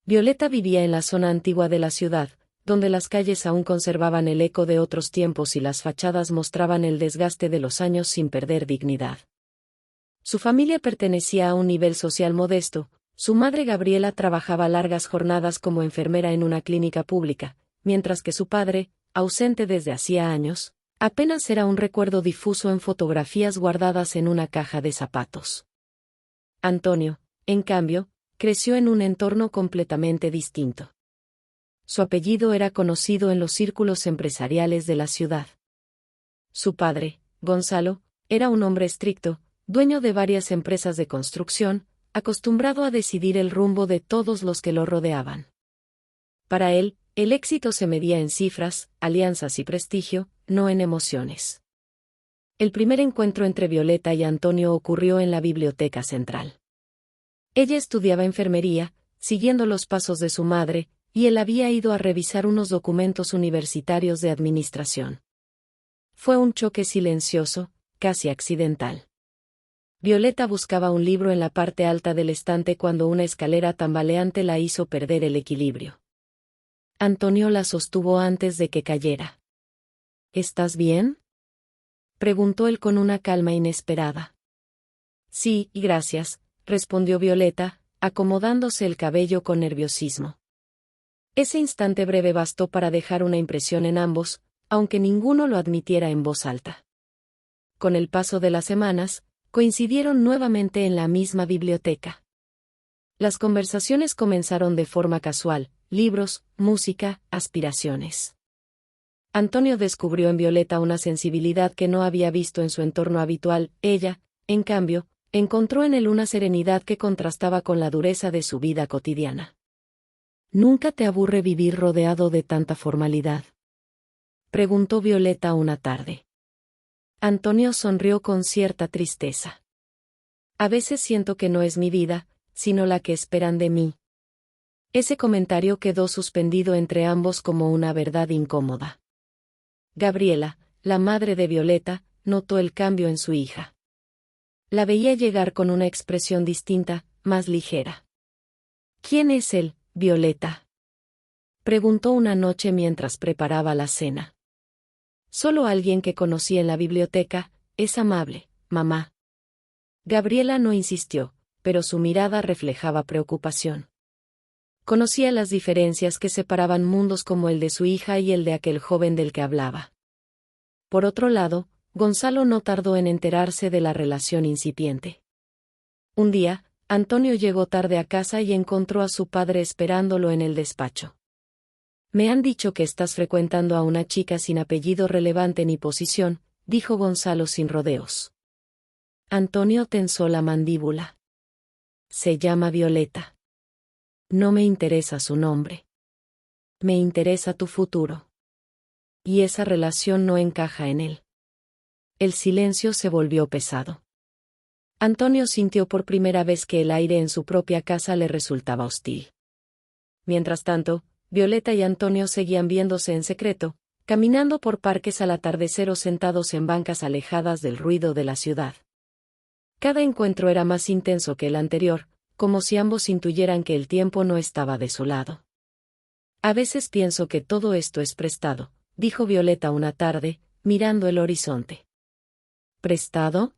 Violeta vivía en la zona antigua de la ciudad, donde las calles aún conservaban el eco de otros tiempos y las fachadas mostraban el desgaste de los años sin perder dignidad. Su familia pertenecía a un nivel social modesto. Su madre Gabriela trabajaba largas jornadas como enfermera en una clínica pública, mientras que su padre, ausente desde hacía años, apenas era un recuerdo difuso en fotografías guardadas en una caja de zapatos. Antonio, en cambio, creció en un entorno completamente distinto. Su apellido era conocido en los círculos empresariales de la ciudad. Su padre, Gonzalo, era un hombre estricto, dueño de varias empresas de construcción, acostumbrado a decidir el rumbo de todos los que lo rodeaban. Para él, el éxito se medía en cifras, alianzas y prestigio, no en emociones. El primer encuentro entre Violeta y Antonio ocurrió en la biblioteca central. Ella estudiaba enfermería, siguiendo los pasos de su madre, y él había ido a revisar unos documentos universitarios de administración. Fue un choque silencioso, casi accidental. Violeta buscaba un libro en la parte alta del estante cuando una escalera tambaleante la hizo perder el equilibrio. Antonio la sostuvo antes de que cayera. ¿Estás bien?, preguntó él con una calma inesperada. Sí, gracias, respondió Violeta, acomodándose el cabello con nerviosismo. Ese instante breve bastó para dejar una impresión en ambos, aunque ninguno lo admitiera en voz alta. Con el paso de las semanas, coincidieron nuevamente en la misma biblioteca. Las conversaciones comenzaron de forma casual: libros, música, aspiraciones. Antonio descubrió en Violeta una sensibilidad que no había visto en su entorno habitual. Ella, en cambio, encontró en él una serenidad que contrastaba con la dureza de su vida cotidiana. ¿Nunca te aburre vivir rodeado de tanta formalidad?, preguntó Violeta una tarde. Antonio sonrió con cierta tristeza. A veces siento que no es mi vida, sino la que esperan de mí. Ese comentario quedó suspendido entre ambos como una verdad incómoda. Gabriela, la madre de Violeta, notó el cambio en su hija. La veía llegar con una expresión distinta, más ligera. ¿Quién es él, Violeta?, preguntó una noche mientras preparaba la cena. Solo alguien que conocí en la biblioteca. Es amable, mamá. Gabriela no insistió, pero su mirada reflejaba preocupación. Conocía las diferencias que separaban mundos como el de su hija y el de aquel joven del que hablaba. Por otro lado, Gonzalo no tardó en enterarse de la relación incipiente. Un día, Antonio llegó tarde a casa y encontró a su padre esperándolo en el despacho. Me han dicho que estás frecuentando a una chica sin apellido relevante ni posición, dijo Gonzalo sin rodeos. Antonio tensó la mandíbula. Se llama Violeta. No me interesa su nombre. Me interesa tu futuro. Y esa relación no encaja en él. El silencio se volvió pesado. Antonio sintió por primera vez que el aire en su propia casa le resultaba hostil. Mientras tanto, Violeta y Antonio seguían viéndose en secreto, caminando por parques al atardecer o sentados en bancas alejadas del ruido de la ciudad. Cada encuentro era más intenso que el anterior, como si ambos intuyeran que el tiempo no estaba de su lado. A veces pienso que todo esto es prestado, dijo Violeta una tarde, mirando el horizonte. ¿Prestado?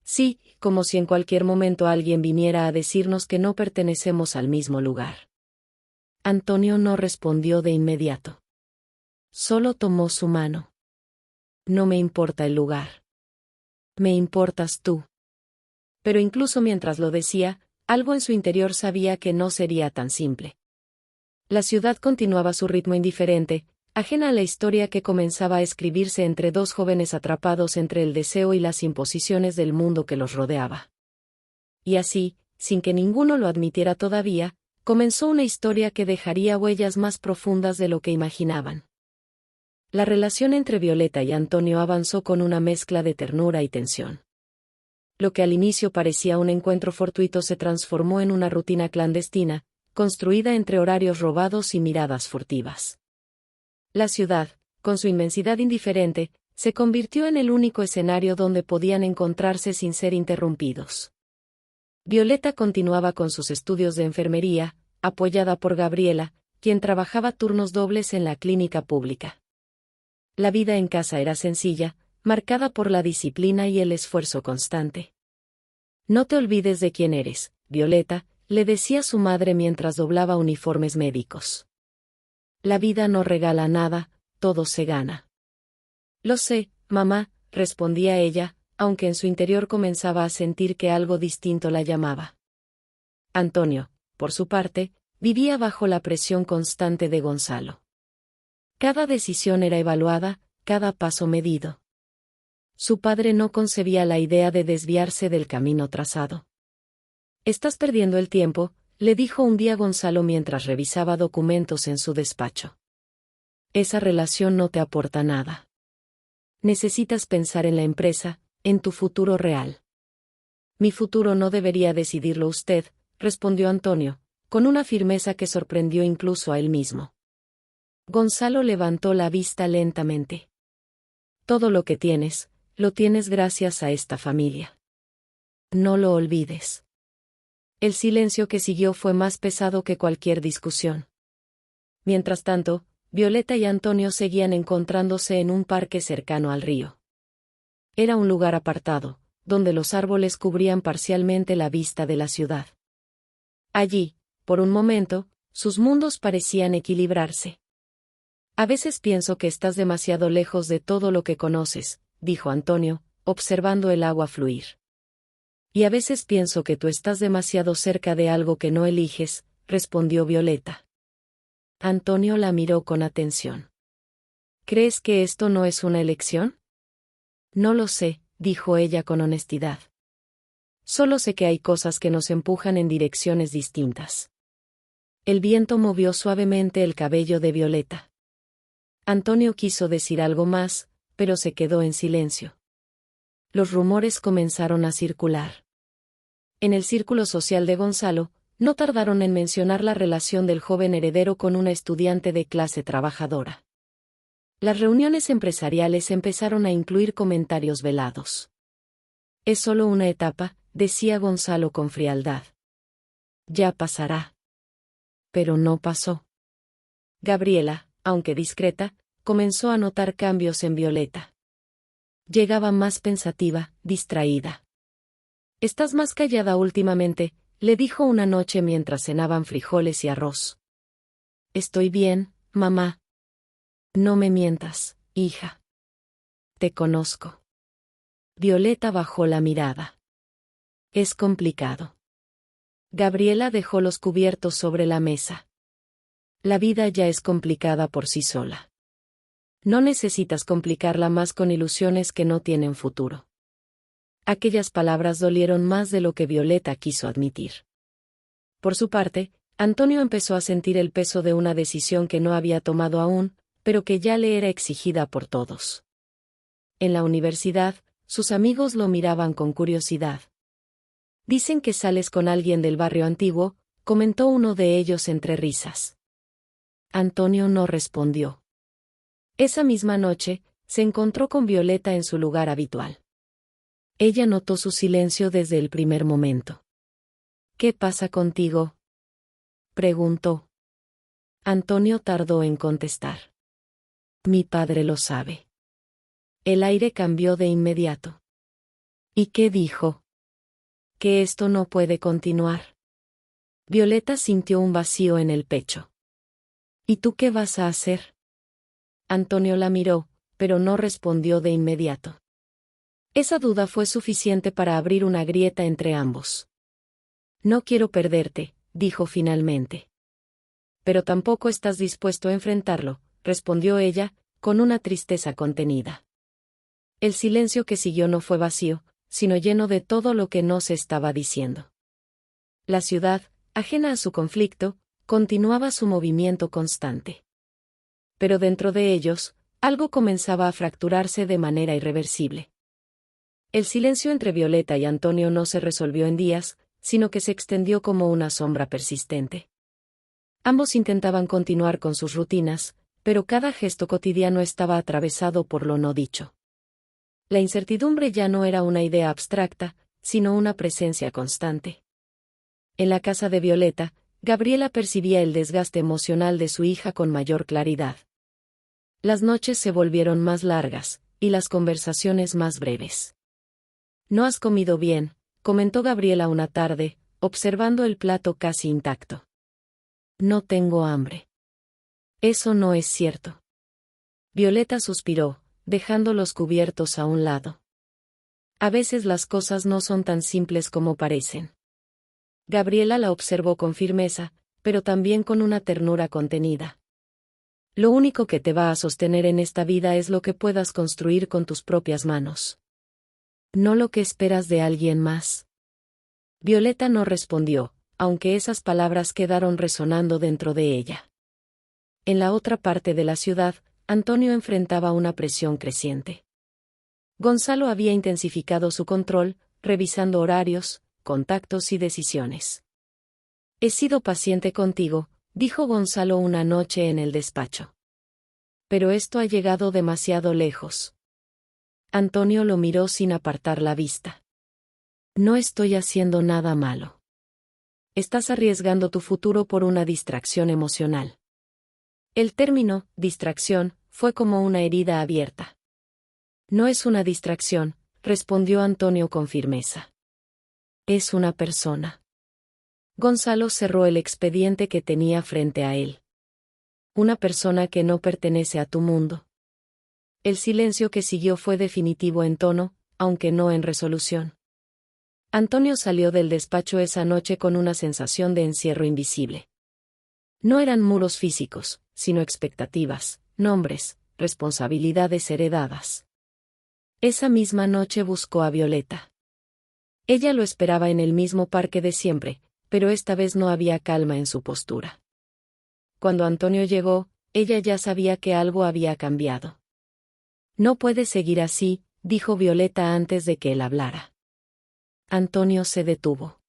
Sí, como si en cualquier momento alguien viniera a decirnos que no pertenecemos al mismo lugar. Antonio no respondió de inmediato. Solo tomó su mano. No me importa el lugar. Me importas tú. Pero incluso mientras lo decía, algo en su interior sabía que no sería tan simple. La ciudad continuaba su ritmo indiferente, ajena a la historia que comenzaba a escribirse entre dos jóvenes atrapados entre el deseo y las imposiciones del mundo que los rodeaba. Y así, sin que ninguno lo admitiera todavía, comenzó una historia que dejaría huellas más profundas de lo que imaginaban. La relación entre Violeta y Antonio avanzó con una mezcla de ternura y tensión. Lo que al inicio parecía un encuentro fortuito se transformó en una rutina clandestina, construida entre horarios robados y miradas furtivas. La ciudad, con su inmensidad indiferente, se convirtió en el único escenario donde podían encontrarse sin ser interrumpidos. Violeta continuaba con sus estudios de enfermería, apoyada por Gabriela, quien trabajaba turnos dobles en la clínica pública. La vida en casa era sencilla, marcada por la disciplina y el esfuerzo constante. No te olvides de quién eres, Violeta, le decía su madre mientras doblaba uniformes médicos. La vida no regala nada, todo se gana. Lo sé, mamá, respondía ella, aunque en su interior comenzaba a sentir que algo distinto la llamaba. Antonio, por su parte, vivía bajo la presión constante de Gonzalo. Cada decisión era evaluada, cada paso medido. Su padre no concebía la idea de desviarse del camino trazado. «Estás perdiendo el tiempo», le dijo un día Gonzalo mientras revisaba documentos en su despacho. «Esa relación no te aporta nada. Necesitas pensar en la empresa, en tu futuro real». «Mi futuro no debería decidirlo usted», respondió Antonio, con una firmeza que sorprendió incluso a él mismo. Gonzalo levantó la vista lentamente. «Todo lo que tienes, lo tienes gracias a esta familia. No lo olvides». El silencio que siguió fue más pesado que cualquier discusión. Mientras tanto, Violeta y Antonio seguían encontrándose en un parque cercano al río. Era un lugar apartado, donde los árboles cubrían parcialmente la vista de la ciudad. Allí, por un momento, sus mundos parecían equilibrarse. «A veces pienso que estás demasiado lejos de todo lo que conoces», dijo Antonio, observando el agua fluir. «Y a veces pienso que tú estás demasiado cerca de algo que no eliges», respondió Violeta. Antonio la miró con atención. «¿Crees que esto no es una elección?» «No lo sé», dijo ella con honestidad. «Solo sé que hay cosas que nos empujan en direcciones distintas». El viento movió suavemente el cabello de Violeta. Antonio quiso decir algo más, pero se quedó en silencio. Los rumores comenzaron a circular. En el círculo social de Gonzalo, no tardaron en mencionar la relación del joven heredero con una estudiante de clase trabajadora. Las reuniones empresariales empezaron a incluir comentarios velados. «Es solo una etapa», decía Gonzalo con frialdad. «Ya pasará». Pero no pasó. Gabriela, aunque discreta, comenzó a notar cambios en Violeta. Llegaba más pensativa, distraída. «Estás más callada últimamente», le dijo una noche mientras cenaban frijoles y arroz. «Estoy bien, mamá». «No me mientas, hija. Te conozco». Violeta bajó la mirada. «Es complicado». Gabriela dejó los cubiertos sobre la mesa. «La vida ya es complicada por sí sola. No necesitas complicarla más con ilusiones que no tienen futuro». Aquellas palabras dolieron más de lo que Violeta quiso admitir. Por su parte, Antonio empezó a sentir el peso de una decisión que no había tomado aún, pero que ya le era exigida por todos. En la universidad, sus amigos lo miraban con curiosidad. «Dicen que sales con alguien del barrio antiguo», comentó uno de ellos entre risas. Antonio no respondió. Esa misma noche, se encontró con Violeta en su lugar habitual. Ella notó su silencio desde el primer momento. «¿Qué pasa contigo?», preguntó. Antonio tardó en contestar. «Mi padre lo sabe». El aire cambió de inmediato. «¿Y qué dijo?». «Que esto no puede continuar». Violeta sintió un vacío en el pecho. «¿Y tú qué vas a hacer?». Antonio la miró, pero no respondió de inmediato. Esa duda fue suficiente para abrir una grieta entre ambos. «No quiero perderte», dijo finalmente. «Pero tampoco estás dispuesto a enfrentarlo», respondió ella, con una tristeza contenida. El silencio que siguió no fue vacío, sino lleno de todo lo que no se estaba diciendo. La ciudad, ajena a su conflicto, continuaba su movimiento constante. Pero dentro de ellos, algo comenzaba a fracturarse de manera irreversible. El silencio entre Violeta y Antonio no se resolvió en días, sino que se extendió como una sombra persistente. Ambos intentaban continuar con sus rutinas, pero cada gesto cotidiano estaba atravesado por lo no dicho. La incertidumbre ya no era una idea abstracta, sino una presencia constante. En la casa de Violeta, Gabriela percibía el desgaste emocional de su hija con mayor claridad. Las noches se volvieron más largas, y las conversaciones más breves. «No has comido bien», comentó Gabriela una tarde, observando el plato casi intacto. «No tengo hambre». «Eso no es cierto». Violeta suspiró, dejando los cubiertos a un lado. «A veces las cosas no son tan simples como parecen». Gabriela la observó con firmeza, pero también con una ternura contenida. «Lo único que te va a sostener en esta vida es lo que puedas construir con tus propias manos. No lo que esperas de alguien más». Violeta no respondió, aunque esas palabras quedaron resonando dentro de ella. En la otra parte de la ciudad, Antonio enfrentaba una presión creciente. Gonzalo había intensificado su control, revisando horarios, contactos y decisiones. «He sido paciente contigo», dijo Gonzalo una noche en el despacho. «Pero esto ha llegado demasiado lejos». Antonio lo miró sin apartar la vista. «No estoy haciendo nada malo. Estás arriesgando tu futuro por una distracción emocional». El término, distracción, fue como una herida abierta. «No es una distracción», respondió Antonio con firmeza. «Es una persona». Gonzalo cerró el expediente que tenía frente a él. «Una persona que no pertenece a tu mundo». El silencio que siguió fue definitivo en tono, aunque no en resolución. Antonio salió del despacho esa noche con una sensación de encierro invisible. No eran muros físicos, sino expectativas, nombres, responsabilidades heredadas. Esa misma noche buscó a Violeta. Ella lo esperaba en el mismo parque de siempre, pero esta vez no había calma en su postura. Cuando Antonio llegó, ella ya sabía que algo había cambiado. «No puede seguir así», dijo Violeta antes de que él hablara. Antonio se detuvo.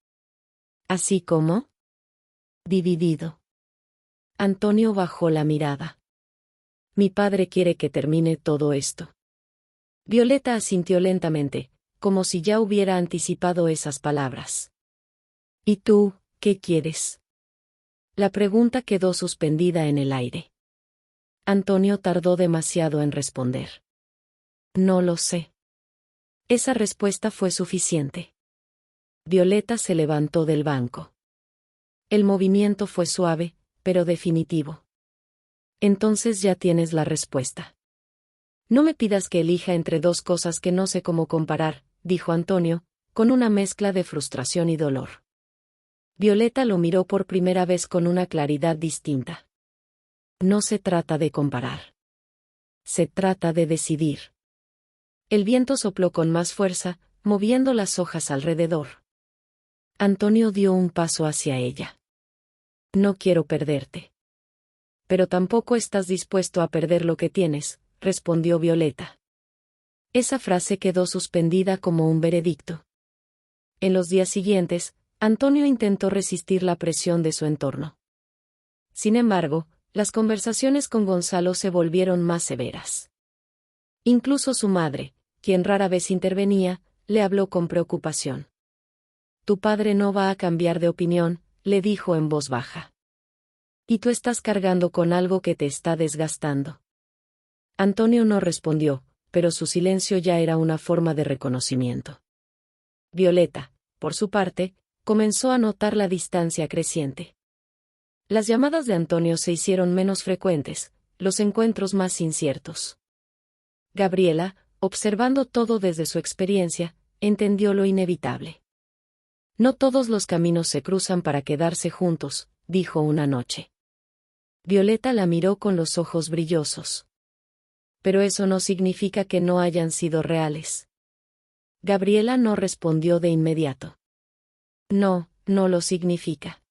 «¿Así como?» «Dividido». Antonio bajó la mirada. «Mi padre quiere que termine todo esto». Violeta asintió lentamente, como si ya hubiera anticipado esas palabras. «¿Y tú, qué quieres?» La pregunta quedó suspendida en el aire. Antonio tardó demasiado en responder. «No lo sé». Esa respuesta fue suficiente. Violeta se levantó del banco. El movimiento fue suave, pero definitivo. «Entonces ya tienes la respuesta. No me pidas que elija entre dos cosas que no sé cómo comparar», dijo Antonio, con una mezcla de frustración y dolor. Violeta lo miró por primera vez con una claridad distinta. «No se trata de comparar. Se trata de decidir». El viento sopló con más fuerza, moviendo las hojas alrededor. Antonio dio un paso hacia ella. «No quiero perderte». «Pero tampoco estás dispuesto a perder lo que tienes», respondió Violeta. Esa frase quedó suspendida como un veredicto. En los días siguientes, Antonio intentó resistir la presión de su entorno. Sin embargo, las conversaciones con Gonzalo se volvieron más severas. Incluso su madre, quien rara vez intervenía, le habló con preocupación. «Tu padre no va a cambiar de opinión», le dijo en voz baja. «Y tú estás cargando con algo que te está desgastando». Antonio no respondió, pero su silencio ya era una forma de reconocimiento. Violeta, por su parte, comenzó a notar la distancia creciente. Las llamadas de Antonio se hicieron menos frecuentes, los encuentros más inciertos. Gabriela, observando todo desde su experiencia, entendió lo inevitable. «No todos los caminos se cruzan para quedarse juntos», dijo una noche. Violeta la miró con los ojos brillosos. «Pero eso no significa que no hayan sido reales». Gabriela no respondió de inmediato. «No, no lo significa».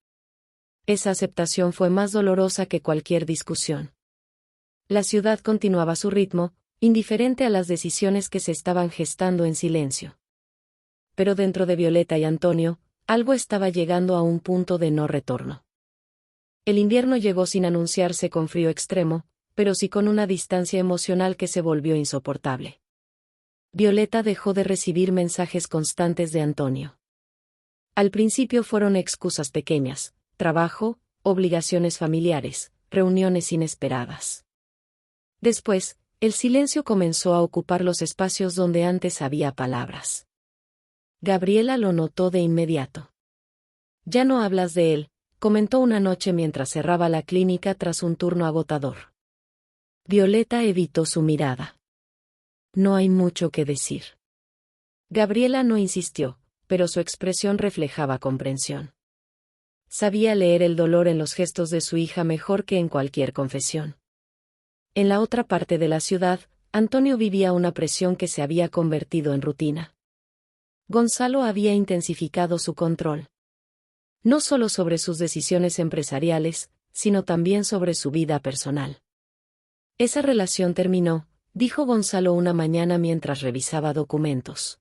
Esa aceptación fue más dolorosa que cualquier discusión. La ciudad continuaba su ritmo, indiferente a las decisiones que se estaban gestando en silencio. Pero dentro de Violeta y Antonio, algo estaba llegando a un punto de no retorno. El invierno llegó sin anunciarse con frío extremo, pero sí con una distancia emocional que se volvió insoportable. Violeta dejó de recibir mensajes constantes de Antonio. Al principio fueron excusas pequeñas, trabajo, obligaciones familiares, reuniones inesperadas. Después, el silencio comenzó a ocupar los espacios donde antes había palabras. Gabriela lo notó de inmediato. «Ya no hablas de él», comentó una noche mientras cerraba la clínica tras un turno agotador. Violeta evitó su mirada. «No hay mucho que decir». Gabriela no insistió, pero su expresión reflejaba comprensión. Sabía leer el dolor en los gestos de su hija mejor que en cualquier confesión. En la otra parte de la ciudad, Antonio vivía una presión que se había convertido en rutina. Gonzalo había intensificado su control. No solo sobre sus decisiones empresariales, sino también sobre su vida personal. «Esa relación terminó», dijo Gonzalo una mañana mientras revisaba documentos.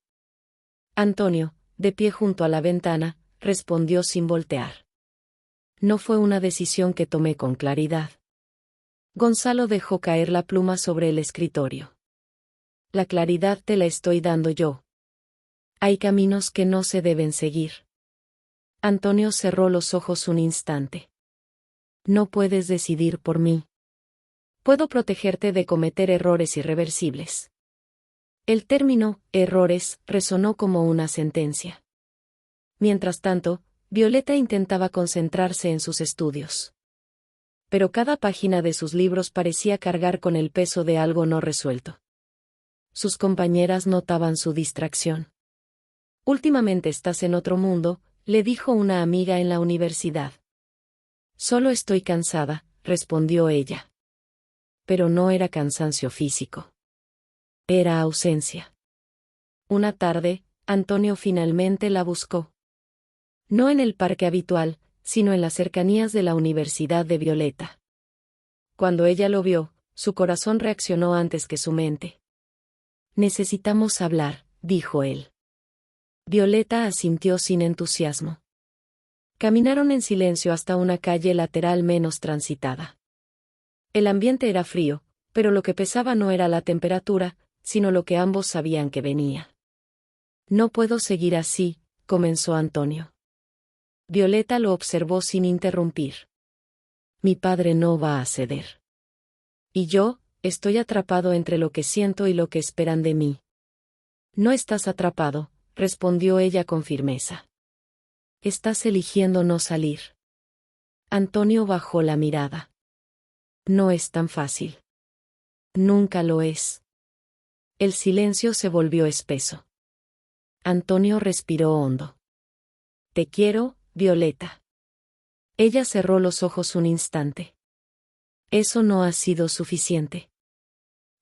Antonio, de pie junto a la ventana, respondió sin voltear. «No fue una decisión que tomé con claridad». Gonzalo dejó caer la pluma sobre el escritorio. «La claridad te la estoy dando yo. Hay caminos que no se deben seguir». Antonio cerró los ojos un instante. «No puedes decidir por mí. Puedo protegerte de cometer errores irreversibles». El término «errores» resonó como una sentencia. Mientras tanto, Violeta intentaba concentrarse en sus estudios. Pero cada página de sus libros parecía cargar con el peso de algo no resuelto. Sus compañeras notaban su distracción. «Últimamente estás en otro mundo», le dijo una amiga en la universidad. «Solo estoy cansada», respondió ella. Pero no era cansancio físico. Era ausencia. Una tarde, Antonio finalmente la buscó. No en el parque habitual, sino en las cercanías de la Universidad de Violeta. Cuando ella lo vio, su corazón reaccionó antes que su mente. «Necesitamos hablar», dijo él. Violeta asintió sin entusiasmo. Caminaron en silencio hasta una calle lateral menos transitada. El ambiente era frío, pero lo que pesaba no era la temperatura, sino lo que ambos sabían que venía. «No puedo seguir así», comenzó Antonio. Violeta lo observó sin interrumpir. «Mi padre no va a ceder. Y yo, estoy atrapado entre lo que siento y lo que esperan de mí». «No estás atrapado», respondió ella con firmeza. «Estás eligiendo no salir». Antonio bajó la mirada. «No es tan fácil». «Nunca lo es». El silencio se volvió espeso. Antonio respiró hondo. «Te quiero, Violeta». Ella cerró los ojos un instante. «Eso no ha sido suficiente».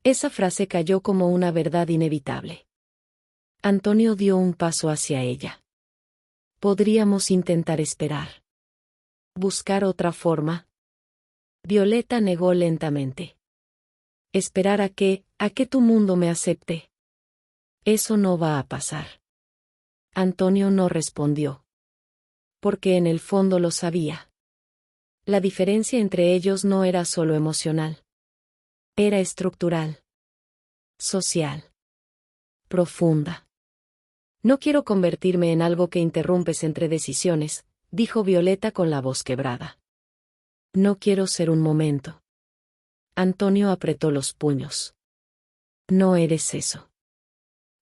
Esa frase cayó como una verdad inevitable. Antonio dio un paso hacia ella. «Podríamos intentar esperar. Buscar otra forma». Violeta negó lentamente. «¿Esperar a qué? ¿A que tu mundo me acepte?» «Eso no va a pasar». Antonio no respondió. Porque en el fondo lo sabía. La diferencia entre ellos no era solo emocional. Era estructural. Social. Profunda. «No quiero convertirme en algo que interrumpes entre decisiones», dijo Violeta con la voz quebrada. «No quiero ser un momento». Antonio apretó los puños. «No eres eso».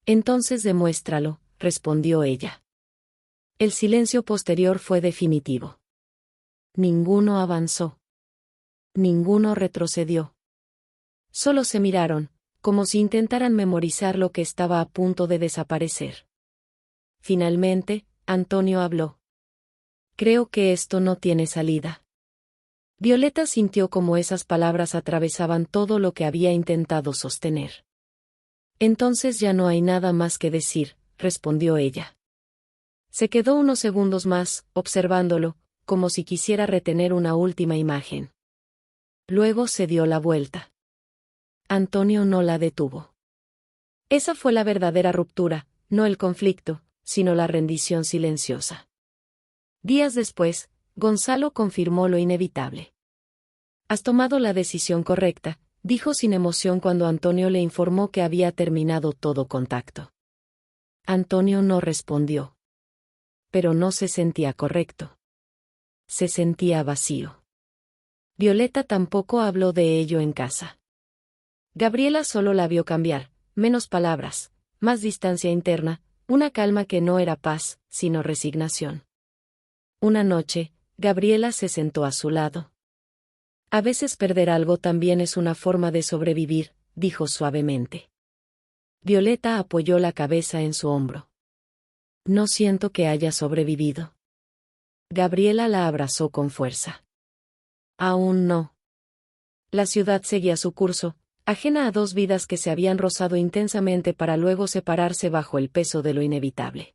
«Entonces demuéstralo», respondió ella. El silencio posterior fue definitivo. Ninguno avanzó. Ninguno retrocedió. Solo se miraron, como si intentaran memorizar lo que estaba a punto de desaparecer. Finalmente, Antonio habló. «Creo que esto no tiene salida». Violeta sintió como esas palabras atravesaban todo lo que había intentado sostener. «Entonces ya no hay nada más que decir», respondió ella. Se quedó unos segundos más, observándolo, como si quisiera retener una última imagen. Luego se dio la vuelta. Antonio no la detuvo. Esa fue la verdadera ruptura, no el conflicto, sino la rendición silenciosa. Días después, Gonzalo confirmó lo inevitable. «Has tomado la decisión correcta», dijo sin emoción cuando Antonio le informó que había terminado todo contacto. Antonio no respondió. Pero no se sentía correcto. se sentía vacío. Violeta tampoco habló de ello en casa. Gabriela solo la vio cambiar, menos palabras, más distancia interna, una calma que no era paz, sino resignación. Una noche, Gabriela se sentó a su lado. A veces perder algo también es una forma de sobrevivir, dijo suavemente. Violeta apoyó la cabeza en su hombro. No siento que haya sobrevivido. Gabriela la abrazó con fuerza. Aún no. La ciudad seguía su curso, ajena a dos vidas que se habían rozado intensamente para luego separarse bajo el peso de lo inevitable.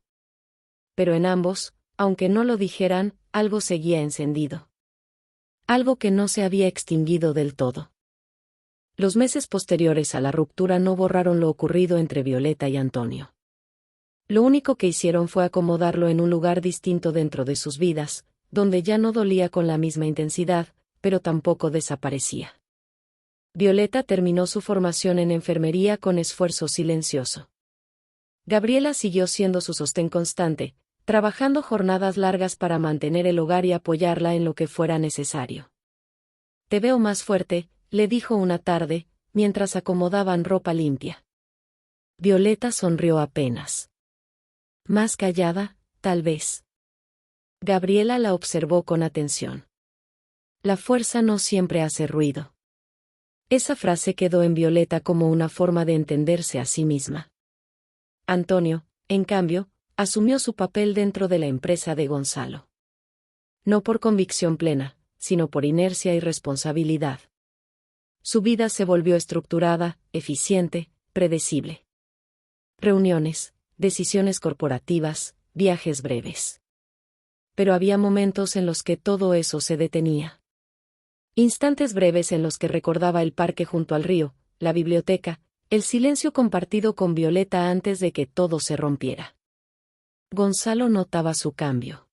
Pero en ambos, aunque no lo dijeran, algo seguía encendido. Algo que no se había extinguido del todo. Los meses posteriores a la ruptura no borraron lo ocurrido entre Violeta y Antonio. Lo único que hicieron fue acomodarlo en un lugar distinto dentro de sus vidas, donde ya no dolía con la misma intensidad, pero tampoco desaparecía. Violeta terminó su formación en enfermería con esfuerzo silencioso. Gabriela siguió siendo su sostén constante, trabajando jornadas largas para mantener el hogar y apoyarla en lo que fuera necesario. «Te veo más fuerte», le dijo una tarde, mientras acomodaban ropa limpia. Violeta sonrió apenas. Más callada, tal vez. Gabriela la observó con atención. La fuerza no siempre hace ruido. Esa frase quedó en Violeta como una forma de entenderse a sí misma. Antonio, en cambio, asumió su papel dentro de la empresa de Gonzalo. No por convicción plena, sino por inercia y responsabilidad. Su vida se volvió estructurada, eficiente, predecible. Reuniones, decisiones corporativas, viajes breves. Pero había momentos en los que todo eso se detenía. Instantes breves en los que recordaba el parque junto al río, la biblioteca, el silencio compartido con Violeta antes de que todo se rompiera. Gonzalo notaba su cambio.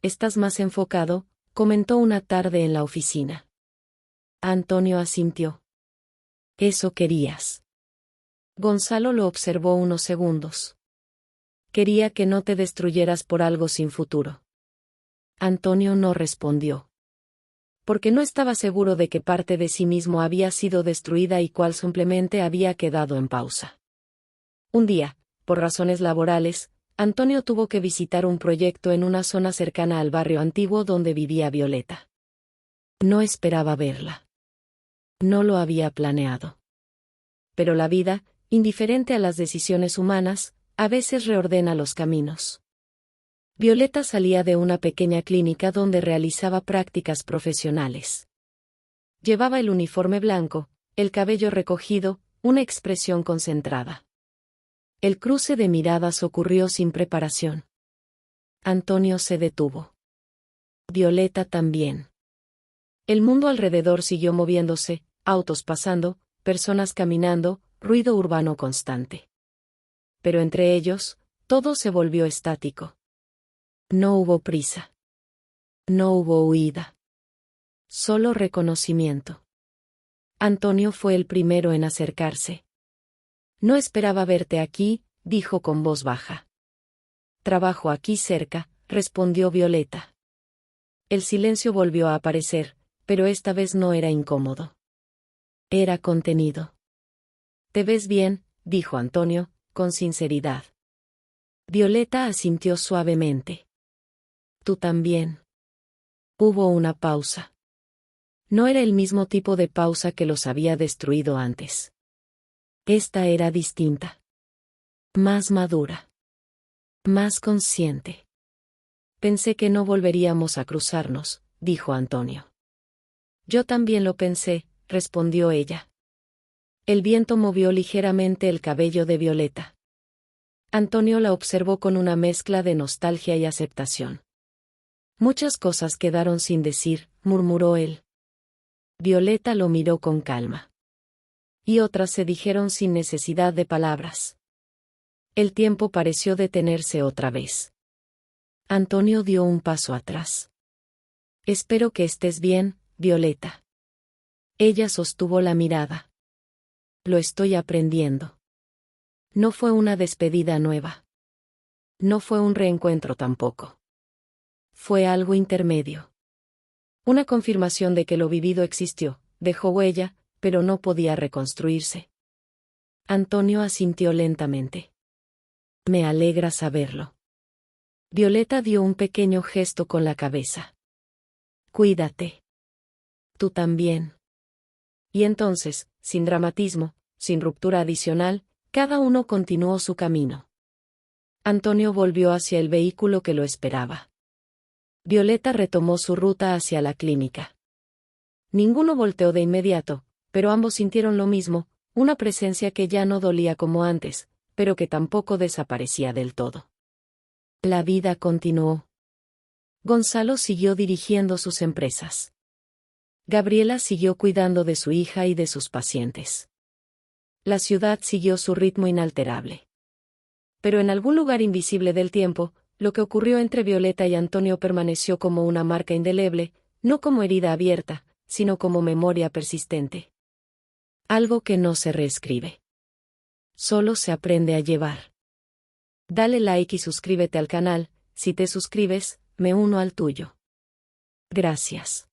«Estás más enfocado», comentó una tarde en la oficina. Antonio asintió. «Eso querías». Gonzalo lo observó unos segundos. «Quería que no te destruyeras por algo sin futuro». Antonio no respondió. Porque no estaba seguro de qué parte de sí mismo había sido destruida y cuál simplemente había quedado en pausa. Un día, por razones laborales, Antonio tuvo que visitar un proyecto en una zona cercana al barrio antiguo donde vivía Violeta. No esperaba verla. No lo había planeado. Pero la vida, indiferente a las decisiones humanas, a veces reordena los caminos. Violeta salía de una pequeña clínica donde realizaba prácticas profesionales. Llevaba el uniforme blanco, el cabello recogido, una expresión concentrada. El cruce de miradas ocurrió sin preparación. Antonio se detuvo. Violeta también. El mundo alrededor siguió moviéndose, autos pasando, personas caminando, ruido urbano constante. Pero entre ellos, todo se volvió estático. No hubo prisa. No hubo huida. Solo reconocimiento. Antonio fue el primero en acercarse. «No esperaba verte aquí», dijo con voz baja. «Trabajo aquí cerca», respondió Violeta. El silencio volvió a aparecer, pero esta vez no era incómodo. Era contenido. «Te ves bien», dijo Antonio, con sinceridad. Violeta asintió suavemente. «Tú también». Hubo una pausa. No era el mismo tipo de pausa que los había destruido antes. Esta era distinta. Más madura. Más consciente. «Pensé que no volveríamos a cruzarnos», dijo Antonio. «Yo también lo pensé», respondió ella. El viento movió ligeramente el cabello de Violeta. Antonio la observó con una mezcla de nostalgia y aceptación. «Muchas cosas quedaron sin decir», murmuró él. Violeta lo miró con calma. «Y otras se dijeron sin necesidad de palabras». El tiempo pareció detenerse otra vez. Antonio dio un paso atrás. «Espero que estés bien, Violeta». Ella sostuvo la mirada. «Lo estoy aprendiendo». No fue una despedida nueva. No fue un reencuentro tampoco. Fue algo intermedio. Una confirmación de que lo vivido existió, dejó huella, pero no podía reconstruirse. Antonio asintió lentamente. Me alegra saberlo. Violeta dio un pequeño gesto con la cabeza. Cuídate. Tú también. Y entonces, sin dramatismo, sin ruptura adicional, cada uno continuó su camino. Antonio volvió hacia el vehículo que lo esperaba. Violeta retomó su ruta hacia la clínica. Ninguno volteó de inmediato, pero ambos sintieron lo mismo, una presencia que ya no dolía como antes, pero que tampoco desaparecía del todo. La vida continuó. Gonzalo siguió dirigiendo sus empresas. Gabriela siguió cuidando de su hija y de sus pacientes. La ciudad siguió su ritmo inalterable. Pero en algún lugar invisible del tiempo, lo que ocurrió entre Violeta y Antonio permaneció como una marca indeleble, no como herida abierta, sino como memoria persistente. Algo que no se reescribe. Solo se aprende a llevar. Dale like y suscríbete al canal, si te suscribes, me uno al tuyo. Gracias.